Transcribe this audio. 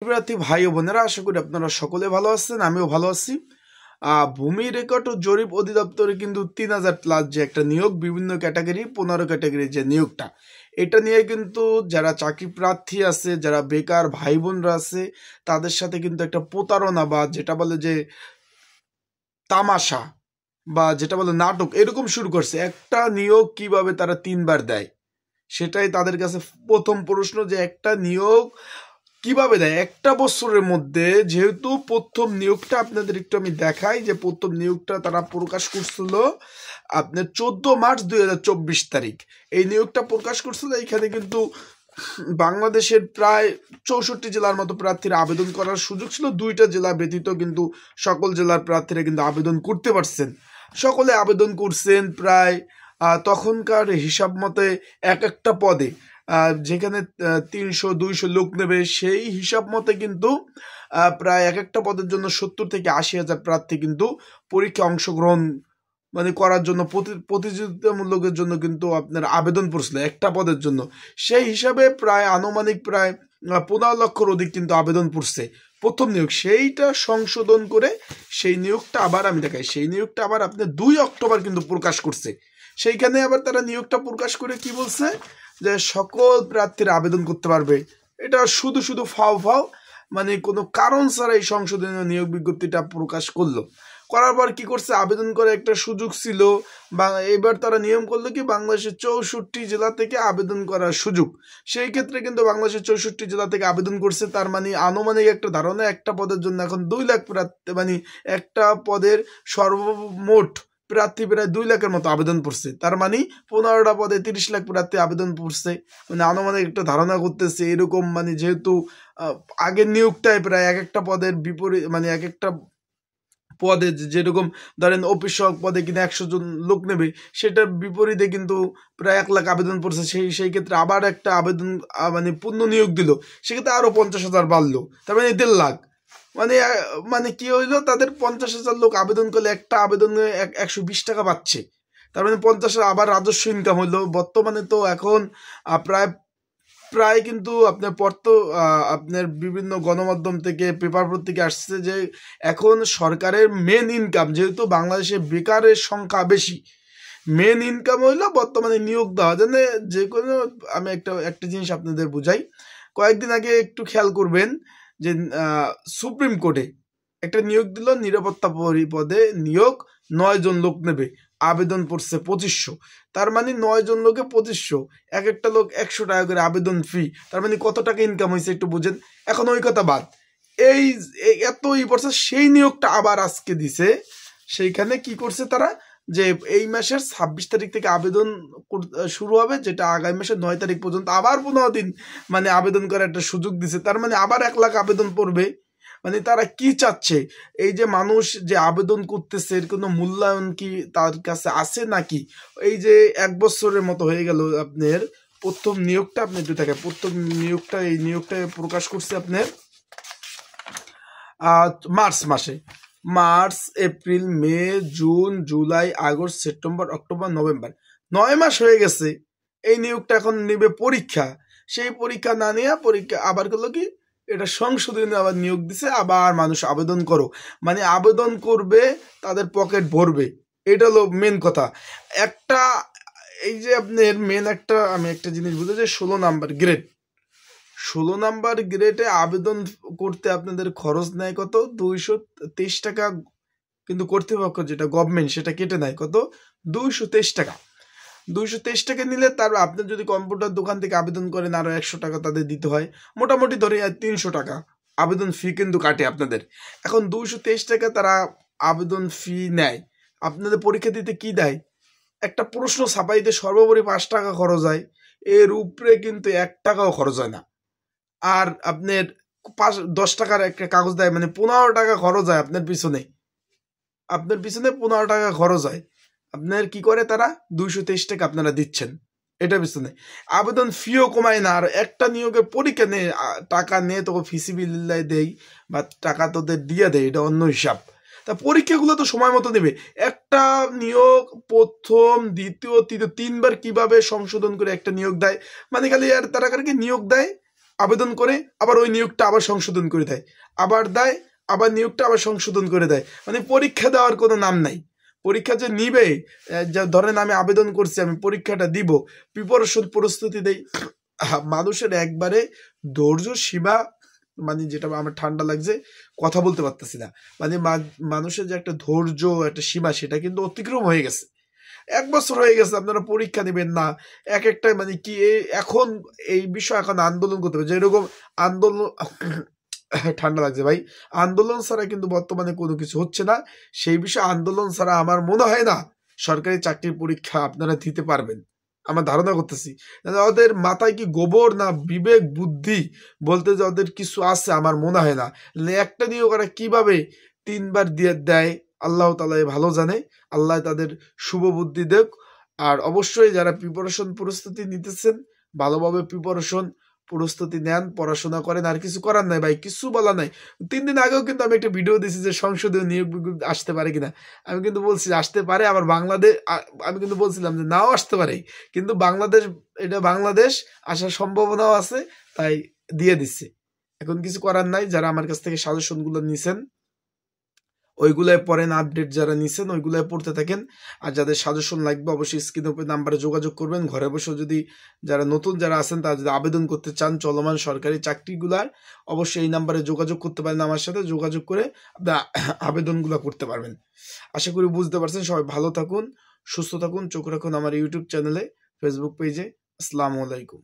প্রার্থী ভাই ও বোনেরা, আশা করি আপনারা সকলে ভালো আছেন, আমিও ভালো আছি। ভূমি রেকর্ড ও জরিপ অধিদপ্তরে কিন্তু 3000+ যে একটা নিয়োগ, বিভিন্ন ক্যাটাগরি 15 ক্যাটাগরি যে নিয়োগটা, এটা নিয়ে কিন্তু যারা চাকরি প্রার্থী আছে, যারা বেকার ভাই বোনরা আছে, তাদের সাথে কিন্তু একটা প্রতারণা বা যেটা বলে যে তামাশা বা যেটা বলে নাটক এরকম শুরু করছে। একটা নিয়োগ কিভাবে তারা 3বার দেয়, সেটাই তাদের কাছে প্রথম প্রশ্ন, যে একটা নিয়োগ কিভাবে দেয় একটা বছরের মধ্যে। যেহেতু প্রথম নিয়োগটা আপনাদের একটু আমি দেখাই, যে প্রথম নিয়োগটা তারা প্রকাশ করছিল আপনার 14 মার্চ 2024 এই নিয়োগটা প্রকাশ করছিল। এইখানে কিন্তু বাংলাদেশের প্রায় 64 জেলার মতো প্রার্থীরা আবেদন করার সুযোগ ছিল। 2টা জেলা ব্যতীত কিন্তু সকল জেলার প্রার্থীরা কিন্তু আবেদন করতে পারছেন। সকলে আবেদন করছেন প্রায় তখনকার হিসাব মতে এক একটা পদে যেখানে 300-200 লোক নেবে, সেই হিসাব মতে কিন্তু প্রায় এক একটা পদের জন্য 70 থেকে 80 হাজার প্রার্থী কিন্তু পরীক্ষা অংশগ্রহণ করার জন্য প্রতিযোগিতামূলকের জন্য কিন্তু আপনার আবেদন করছিল একটা পদের জন্য। সেই হিসাবে প্রায় আনুমানিক প্রায় 15 লক্ষর অধিক কিন্তু আবেদন পড়ছে প্রথম নিয়োগ। সেইটা সংশোধন করে সেই নিয়োগটা আবার আমি দেখাই, সেই নিয়োগটা আবার আপনার 2 অক্টোবর কিন্তু প্রকাশ করছে। সেইখানে আবার তারা নিয়োগটা প্রকাশ করে কি বলছে, যে সকল প্রার্থীরা আবেদন করতে পারবে। এটা শুধু শুধু ফাও কোনো কারণ ছাড়া এই সংশোধনীয় নিয়োগ বিজ্ঞপ্তিটা প্রকাশ করলো। করার পর কি করছে, আবেদন করে একটা সুযোগ ছিল, বা এবার তারা নিয়ম করলো কি বাংলাদেশের 64 জেলা থেকে আবেদন করার সুযোগ। সেই ক্ষেত্রে কিন্তু বাংলাদেশের 64 জেলা থেকে আবেদন করছে, তার আনুমানিক একটা ধারণা একটা পদের জন্য এখন 2 লাখ প্রার্থী, একটা পদের সর্বমোট প্রার্থী প্রায় 2 লাখের মতো আবেদন পড়ছে। তার 15টা পদে 30 লাখ প্রার্থী আবেদন পড়ছে। আনুমানিক একটা ধারণা করতেছে এরকম, যেহেতু আগের নিয়োগটায় প্রায় এক একটা পদের বিপরীত, এক একটা পদে যেরকম ধরেন অফিস সহক পদে কিনা 100 জন লোক নেবে, সেটার বিপরীতে কিন্তু প্রায় 1 লাখ আবেদন পড়ছে। সেই ক্ষেত্রে আবার একটা আবেদন পূর্ণ নিয়োগ দিল, সেক্ষেত্রে আরো 50,000 বাড়লো, তার 1.5 লাখ। কি হইলো, তাদের 50,000 লোক আবেদন করলে একটা আবেদনে 120 টাকা পাচ্ছে, তার 50 আবার রাজস্ব ইনকাম হইলো। বর্তমানে তো এখন প্রায় কিন্তু আপনার বিভিন্ন গণমাধ্যম থেকে পেপার পত্রিকা আসছে যে এখন সরকারের মেন ইনকাম, যেহেতু বাংলাদেশে বেকারের সংখ্যা বেশি, মেন ইনকাম হইলো বর্তমানে নিয়োগ দেওয়া। যে কোনো আমি একটা জিনিস আপনাদের বুঝাই। কয়েকদিন আগে একটু খেয়াল করবেন যে সুপ্রিম কোর্টে একটা নিয়োগ দিল, নিরাপত্তা পদে নিয়োগ, 9 জন লোক নেবে, আবেদন পড়ছে 2500। তার 9 জন লোকে 2500, এক একটা লোক 100 টাকা করে আবেদন ফি। তার কত টাকা ইনকাম হয়েছে একটু বুঝেন। এখন ওই কথা বাদ, এই এতই পড়ছে, সেই নিয়োগটা আবার আজকে দিছে। সেইখানে কি করছে তারা, যে এই মাসের 26 তারিখ থেকে আবেদন শুরু হবে, যেটা আগামী মাসের 9 তারিখ পর্যন্ত আবার 15 দিন আবেদন করার একটা সুযোগ দিছে। তার আবার 1 লাখ আবেদন পড়বে। তারা কি চাচ্ছে, এই যে মানুষ যে আবেদন করতেছে এর কোনো মূল্যায়ন কি তার কাছে আছে নাকি? এই যে 1 বছরের মতো হয়ে গেল আপনার প্রথম নিয়োগটা, আপনি একটু দেখেন প্রথম নিয়োগটা, এই নিয়োগটা প্রকাশ করছে আপনার মার্চ মাসে। March, April, May, June, July, August, September, October, November, 9 মাস হয়ে গেছে। এই নিয়োগটা এখন নেবে পরীক্ষা, সেই পরীক্ষা না নিয়ে পরীক্ষা আবার করলো কি, এটা সংশোধনী আবার নিয়োগ দিছে, আবার মানুষ আবেদন করো, আবেদন করবে, তাদের পকেট ভরবে। এটা হলো মেন কথা। একটা এই যে আপনার মেন আমি একটা জিনিস বুঝতে, যে 16 নাম্বার গ্রেড, 16 নাম্বার গ্রেডে আবেদন করতে আপনাদের খরচ নেয় কত, 223 টাকা। কিন্তু কর্তৃপক্ষ যেটা গভর্নমেন্ট সেটা কেটে নেয় কত, 223 টাকা। 223 টাকা নিলে তার আপনি যদি কম্পিউটার দোকান থেকে আবেদন করেন আরো 100 টাকা তাদের দিতে হয়, মোটামুটি ধরে 300 টাকা আবেদন ফি কিন্তু কাটে আপনাদের। এখন 223 টাকা তারা আবেদন ফি নেয়। আপনাদের পরীক্ষা দিতে কি দেয়, একটা প্রশ্ন ছাপাইতে সর্বোপরি 5 টাকা খরচ হয়, এর উপরে কিন্তু 1 টাকাও খরচ হয় না। আর আপনার 10 টাকার একটা কাগজ দেয়, 15 টাকা খরচ হয় আপনার পিছনে 15 টাকা খরচ হয়। আপনার কি করে তারা, 223 টাকা আপনারা দিচ্ছেন, এটা পিছনে আবেদন ফিও কমায় না। আর একটা নিয়োগের পরীক্ষা নিয়ে টাকা নিয়ে তোকে ফিসিবিলিল্লাহ দেয় বা টাকা তোদের দিয়ে দেয়, এটা অন্য হিসাব। তা পরীক্ষাগুলো তো সময় মতো নেবে। একটা নিয়োগ প্রথম, দ্বিতীয়, তৃতীয় 3বার কিভাবে সংশোধন করে একটা নিয়োগ দেয়, খালি আর তারা কারকে নিয়োগ দেয়, আবেদন করে আবার ওই নিয়োগটা আবার সংশোধন করে দেয়, আবার দেয়, আবার নিয়োগটা আবার সংশোধন করে দেয়। মানে পরীক্ষা দেওয়ার কোনো নাম নাই। পরীক্ষা যে নিবে, যা ধরেন আমি আবেদন করছি, আমি পরীক্ষাটা দিব, প্রিপারেশন প্রস্তুতি দেই, মানুষের একবারে ধৈর্য সীমা, মানে যেটা আমার ঠান্ডা লাগছে, কথা বলতে পারতেছি না, মানে মানুষের যে একটা ধৈর্য একটা সীমা সেটা কিন্তু অতিক্রম হয়ে গেছে। 1 বছর হয়ে গেছে আপনারা পরীক্ষা নেবেন না, একটা মানে কি এখন এই বিষয় এখন আন্দোলন করতে হবে, যেরকম আন্দোলন ঠান্ডা লাগছে ভাই, আন্দোলন ছাড়া কিন্তু বর্তমানে কোনো কিছু হচ্ছে না। সেই বিষয়ে আন্দোলন ছাড়া আমার মনে হয় না সরকারি চাকরির পরীক্ষা আপনারা দিতে পারবেন, আমার ধারণা করতেছি। ওদের মাথায় কি গোবর না বিবেক বুদ্ধি বলতে যে ওদের কিছু আছে, আমার মনে হয় না। একটা নিয়োগ ওরা কিভাবে 3 বার দিয়ে দেয় আল্লাহ তাআলা ভালো জানে। আল্লাহ তাদের শুভ বুদ্ধি দেখ। আর অবশ্যই যারা প্রিপারেশন প্রস্তুতি নিতেছেন, ভালোভাবে প্রিপারেশন প্রস্তুতি নেন, পড়াশোনা করেন, আর কিছু করার নাই ভাই, কিছু বলা নাই। 3 দিন আগেও কিন্তু আমি একটা ভিডিও দিয়েছি যে সংসদীয় নিয়োগ আসতে পারে কিনা, আমি কিন্তু বলছি আসতে পারে, আবার বাংলাদেশ, আমি কিন্তু বলছিলাম যে নাও আসতে পারে, কিন্তু বাংলাদেশ, এটা বাংলাদেশ আসার সম্ভাবনাও আছে, তাই দিয়ে দিচ্ছে। এখন কিছু করার নাই। যারা আমার কাছ থেকে সাজেশনগুলো নিছেন ওইগুলাই পড়েন, আপডেট যারা নিছেন ওইগুলাই পড়তে থাকেন। আর যাদের সাজেশন লাগবে অবশ্যই স্ক্রিনের উপরে নাম্বারে যোগাযোগ করবেন। ঘরে বসে যদি যারা নতুন যারা আছেন তারা যদি আবেদন করতে চান চলমান সরকারি চাকরিগুলার, অবশ্যই এই নাম্বারে যোগাযোগ করতে পারেন, আমার সাথে যোগাযোগ করে আপনারা আবেদনগুলো করতে পারবেন। আশা করি বুঝতে পারছেন। সবাই ভালো থাকুন, সুস্থ থাকুন, চোখ রাখুন আমার ইউটিউব চ্যানেলে, ফেসবুক পেজে। আসসালামু আলাইকুম।